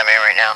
by me right now.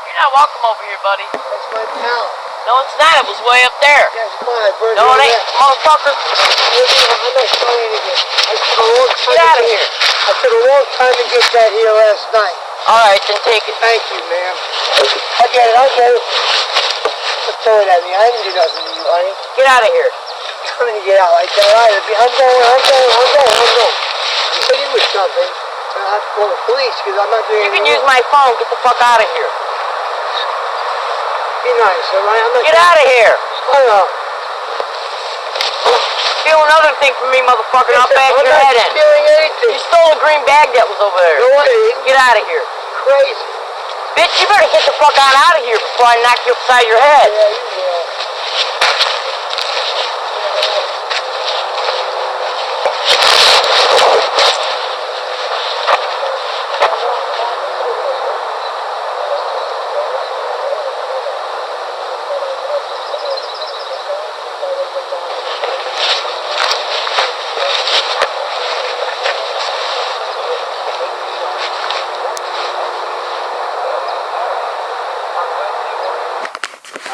You're not welcome over here, buddy. That's my pal. No, it's not. It was way up there. Yeah, it's mine. No, it ain't, motherfucker. I'm not showing anything. I took a long time. Get out of here. I took a long time to get that here last night. All right, then take it. Thank you, ma'am. I get it. Don't throw it at me. I didn't do nothing to you, honey. Get out of here. I'm trying to get out like that. All right, I'm going. I'm hitting with something. I'll have to call the police because I'm not doing You can anything use wrong. my phone. Get the fuck out of here. Be nice, all right? I'm not Get out of here. Shut up. Steal another thing from me, motherfucker, and I'll bash your head in. I'm not stealing anything. You stole a green bag that was over there. No, I didn't. Get out of here. Crazy. Bitch, you better get the fuck on out of here before I knock you upside your head. Yeah, you will.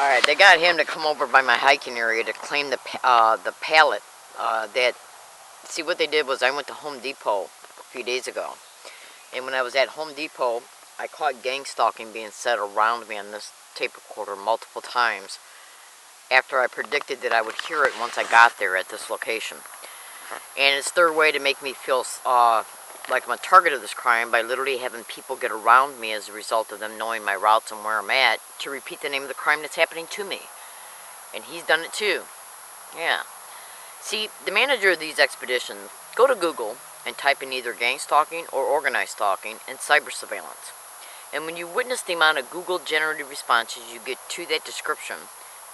Alright, they got him to come over by my hiking area to claim the pallet see what they did was I went to Home Depot a few days ago, and when I was at Home Depot I caught gang stalking being said around me on this tape recorder multiple times after I predicted that I would hear it once I got there at this location. And it's their way to make me feel like I'm a target of this crime by literally having people get around me as a result of them knowing my routes and where I'm at to repeat the name of the crime that's happening to me. And he's done it too. Yeah. See, the manager of these expeditions, go to Google and type in either gang stalking or organized stalking and cyber surveillance. And when you witness the amount of Google generated responses you get to that description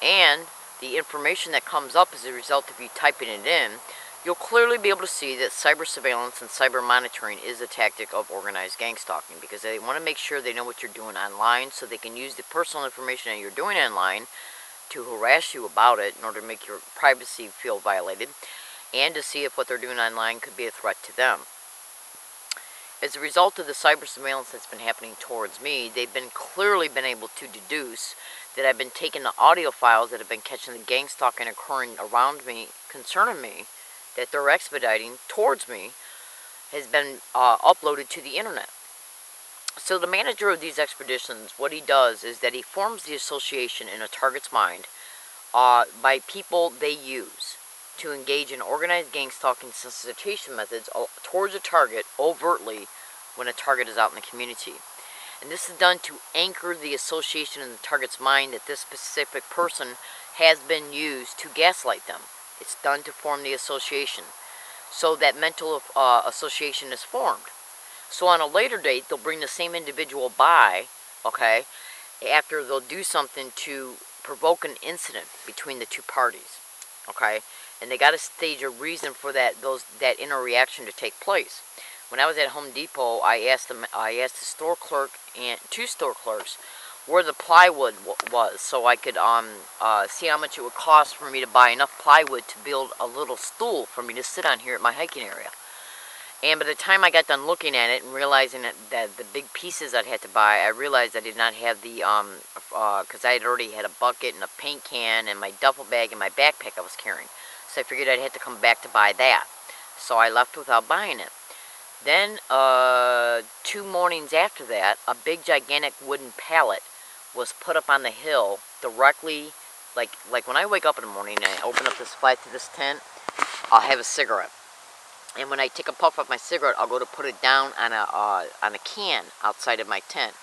and the information that comes up as a result of you typing it in, you'll clearly be able to see that cyber surveillance and cyber monitoring is a tactic of organized gang stalking, because they want to make sure they know what you're doing online so they can use the personal information that you're doing online to harass you about it in order to make your privacy feel violated and to see if what they're doing online could be a threat to them. As a result of the cyber surveillance that's been happening towards me, they've clearly been able to deduce that I've been taking the audio files that have been catching the gang stalking occurring around me, concerning me, that they're expediting towards me, has been uploaded to the internet. So the manager of these expeditions, what he does is that he forms the association in a target's mind by people they use to engage in organized gang stalking solicitation methods towards a target overtly when a target is out in the community. And this is done to anchor the association in the target's mind that this specific person has been used to gaslight them. It's done to form the association, so that mental association is formed. So on a later date, they'll bring the same individual by, okay, after they'll do something to provoke an incident between the two parties, okay, and they got to stage a reason for that interreaction to take place. When I was at Home Depot, I asked the store clerk and two store clerks where the plywood was, so I could see how much it would cost for me to buy enough plywood to build a little stool for me to sit on here at my hiking area. And by the time I got done looking at it and realizing that the big pieces I'd had to buy, I realized I did not have the, because I had already had a bucket and a paint can and my duffel bag and my backpack I was carrying. So I figured I'd have to come back to buy that. So I left without buying it. Then 2 mornings after that, a big gigantic wooden pallet was put up on the hill directly, like when I wake up in the morning and I open up this flap to this tent, I'll have a cigarette. And when I take a puff of my cigarette, I'll go to put it down on a can outside of my tent.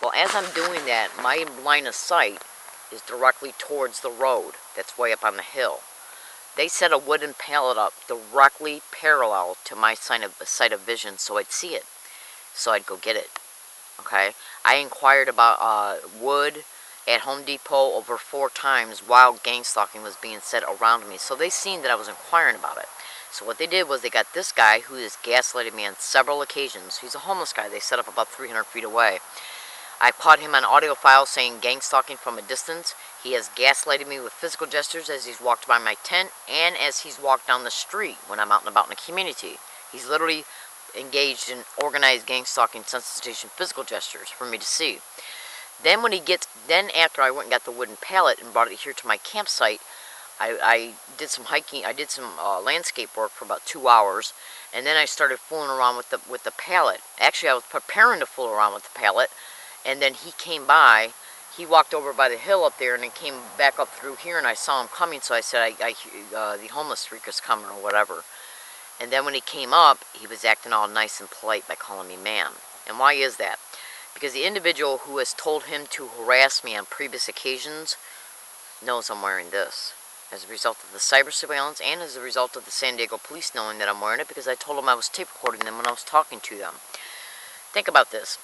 Well, as I'm doing that, my line of sight is directly towards the road that's way up on the hill. They set a wooden pallet up directly parallel to my sight of vision so I'd see it. So I'd go get it. Okay? I inquired about wood at Home Depot over 4 times while gang stalking was being said around me. So they seen that I was inquiring about it. So what they did was they got this guy who has gaslighted me on several occasions. He's a homeless guy. They set up about 300 feet away. I caught him on audio file saying gang stalking from a distance. He has gaslighted me with physical gestures as he's walked by my tent and as he's walked down the street when I'm out and about in the community. He's literally engaged in organized gang stalking, sensitization, physical gestures for me to see. Then after I went and got the wooden pallet and brought it here to my campsite, I did some hiking. I did some landscape work for about 2 hours, and then I started fooling around with the pallet. Actually, I was preparing to fool around with the pallet, and then he came by. He walked over by the hill up there, and then came back up through here, and I saw him coming. So I said, "The homeless freak is coming," or whatever. And then when he came up, he was acting all nice and polite by calling me ma'am. And why is that? Because the individual who has told him to harass me on previous occasions knows I'm wearing this. As a result of the cyber surveillance and as a result of the San Diego police knowing that I'm wearing it, because I told them I was tape recording them when I was talking to them. Think about this.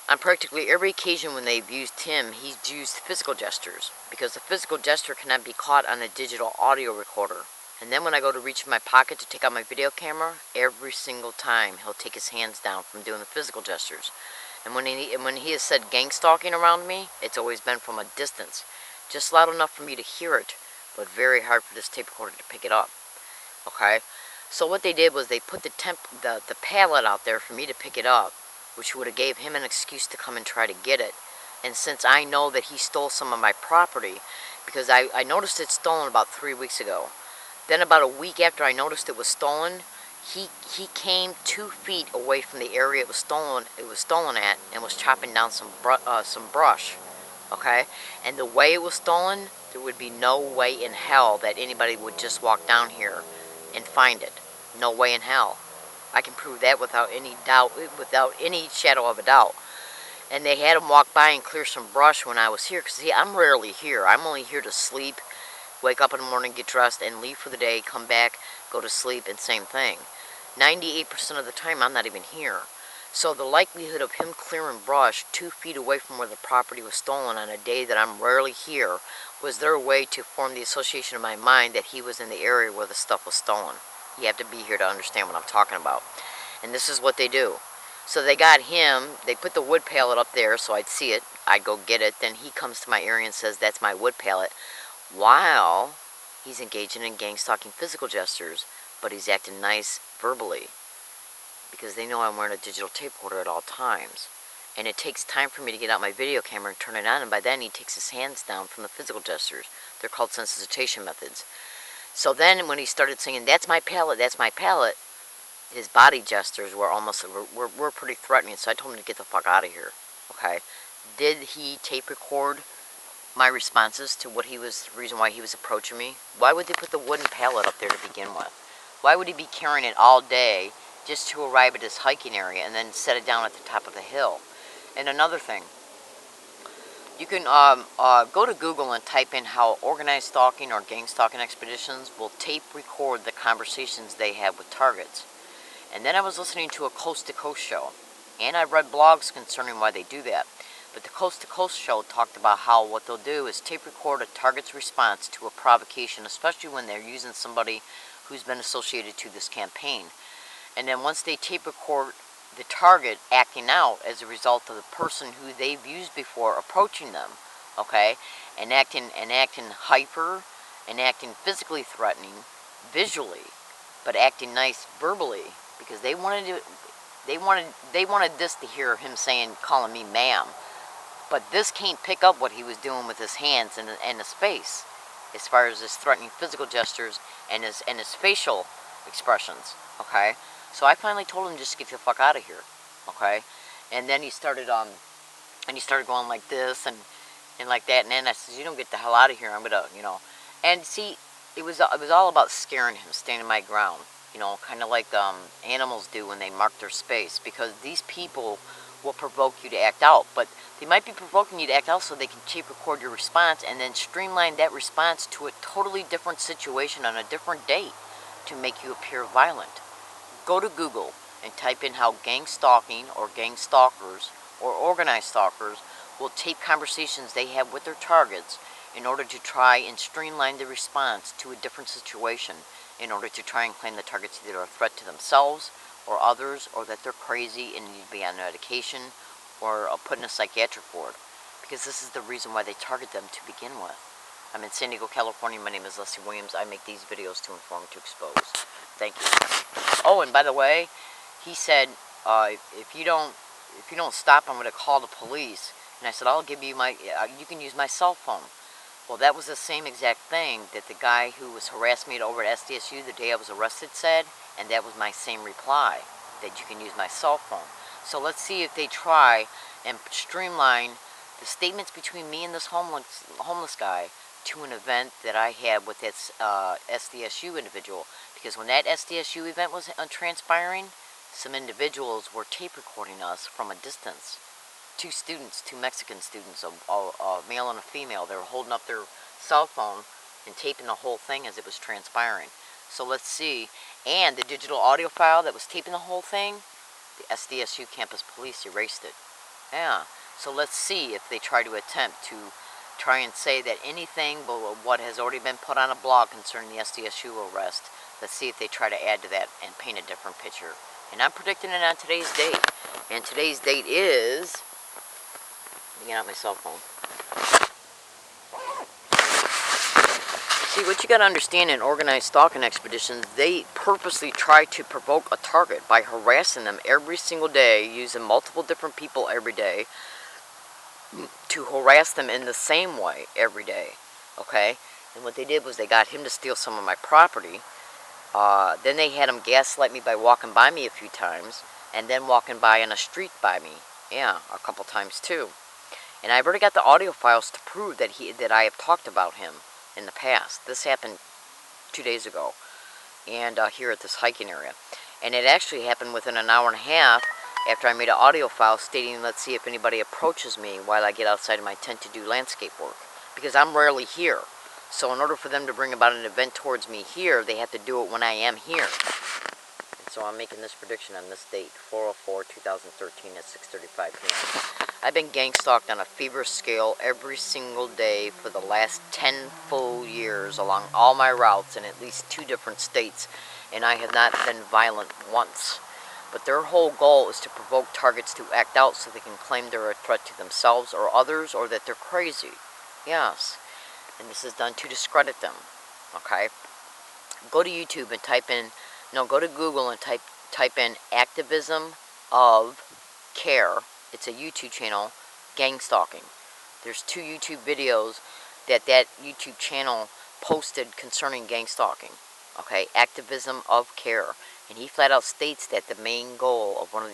On practically every occasion when they've used him, he's used physical gestures, because the physical gesture cannot be caught on a digital audio recorder. And then when I go to reach in my pocket to take out my video camera, every single time he'll take his hands down from doing the physical gestures. And when he has said gang stalking around me, it's always been from a distance. Just loud enough for me to hear it, but very hard for this tape recorder to pick it up. Okay? So what they did was they put the pallet out there for me to pick it up, which would have gave him an excuse to come and try to get it. And since I know that he stole some of my property, because I noticed it stolen about 3 weeks ago. Then about a week after I noticed it was stolen, he came 2 feet away from the area it was stolen at and was chopping down some brush. Okay? And the way it was stolen, there would be no way in hell that anybody would just walk down here and find it. No way in hell. I can prove that without any doubt, without any shadow of a doubt. And they had him walk by and clear some brush when I was here. Because, see, I'm rarely here. I'm only here to sleep, wake up in the morning, get dressed, and leave for the day, come back, go to sleep, and same thing. 98% of the time, I'm not even here. So the likelihood of him clearing brush 2 feet away from where the property was stolen on a day that I'm rarely here was their way to form the association in my mind that he was in the area where the stuff was stolen. You have to be here to understand what I'm talking about. And this is what they do. So they got him, they put the wood pallet up there so I'd see it, I'd go get it, then he comes to my area and says that's my wood pallet, while he's engaging in gang stalking physical gestures, but he's acting nice verbally. Because they know I'm wearing a digital tape recorder at all times. And it takes time for me to get out my video camera and turn it on, and by then he takes his hands down from the physical gestures. They're called sensitization methods. So then when he started singing, that's my pallet, his body gestures were pretty threatening, so I told him to get the fuck out of here. Okay? Did he tape record my responses to the reason why he was approaching me? Why would they put the wooden pallet up there to begin with? Why would he be carrying it all day just to arrive at his hiking area and then set it down at the top of the hill? And another thing, you can go to Google and type in how organized stalking or gang stalking expeditions will tape record the conversations they have with targets. And then I was listening to a Coast to Coast show, and I read blogs concerning why they do that. But the Coast to Coast show talked about how what they'll do is tape record a target's response to a provocation, especially when they're using somebody who's been associated to this campaign. And then once they tape record the target acting out as a result of the person who they've used before approaching them, okay, and acting hyper and acting physically threatening visually, but acting nice verbally, because they wanted this to hear him calling me ma'am. But this can't pick up what he was doing with his hands and his face, as far as his threatening physical gestures and his facial expressions. Okay, So I finally told him, just get the fuck out of here, okay? And then he started going like this and like that, and then I said, you don't get the hell out of here, I'm gonna, and see, it was all about scaring him, standing my ground, kind of like animals do when they mark their space, because these people will provoke you to act out, but they might be provoking you to act out so they can tape record your response and then streamline that response to a totally different situation on a different date to make you appear violent. Go to Google and type in how gang stalking or gang stalkers or organized stalkers will tape conversations they have with their targets in order to try and streamline the response to a different situation in order to try and claim the targets either a threat to themselves or others, or that they're crazy and need to be on medication or put in a psychiatric ward. Because this is the reason why they target them to begin with. I'm in San Diego, California. My name is Leslie Williams. I make these videos to inform, to expose. Thank you. Oh, and by the way, he said, if you don't stop, I'm going to call the police. And I said, I'll give you you can use my cell phone. Well, that was the same exact thing that the guy who was harassing me over at SDSU the day I was arrested said, and that was my same reply, that you can use my cell phone. So let's see if they try and streamline the statements between me and this homeless guy to an event that I had with this SDSU individual. Because when that SDSU event was transpiring, some individuals were tape recording us from a distance. Two students, two Mexican students, a male and a female, they were holding up their cell phone and taping the whole thing as it was transpiring. So let's see. And the digital audio file that was taping the whole thing, the SDSU campus police erased it. Yeah. So let's see if they try to attempt to try and say that anything but what has already been put on a blog concerning the SDSU arrest, let's see if they try to add to that and paint a different picture. And I'm predicting it on today's date. And today's date is... Let me get out my cell phone. See, what you got to understand in organized stalking expeditions, they purposely try to provoke a target by harassing them every single day, using multiple different people every day to harass them in the same way every day, okay? And what they did was they got him to steal some of my property. Then they had him gaslight me by walking by me a few times, and then walking by on a street by me, yeah, a couple times too. And I've already got the audio files to prove that I have talked about him in the past. This happened 2 days ago, and here at this hiking area. And it actually happened within an hour and a half after I made an audio file stating, let's see if anybody approaches me while I get outside of my tent to do landscape work. Because I'm rarely here. So in order for them to bring about an event towards me here, they have to do it when I am here. And so I'm making this prediction on this date, 4/04/2013 at 6:35 p.m. I've been gang stalked on a feverish scale every single day for the last 10 full years along all my routes in at least 2 different states, and I have not been violent once. But their whole goal is to provoke targets to act out so they can claim they're a threat to themselves or others, or that they're crazy. Yes. And this is done to discredit them. Okay? Go to YouTube and go to Google and type in activism of care. It's a YouTube channel, gang stalking. There's 2 YouTube videos that YouTube channel posted concerning gang stalking. Okay, activism of care. And he flat out states that the main goal of one of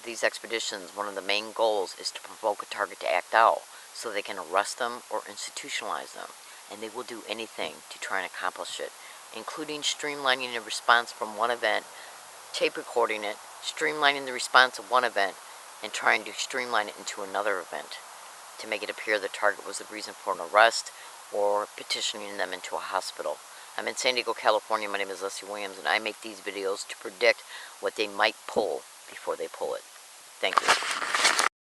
these expeditions, one of the main goals is to provoke a target to act out so they can arrest them or institutionalize them. And they will do anything to try and accomplish it, including streamlining the response from one event, tape recording it, streamlining the response of one event, and trying to streamline it into another event to make it appear the target was the reason for an arrest or petitioning them into a hospital. I'm in San Diego, California. My name is Leslie Williams, and I make these videos to predict what they might pull before they pull it. Thank you.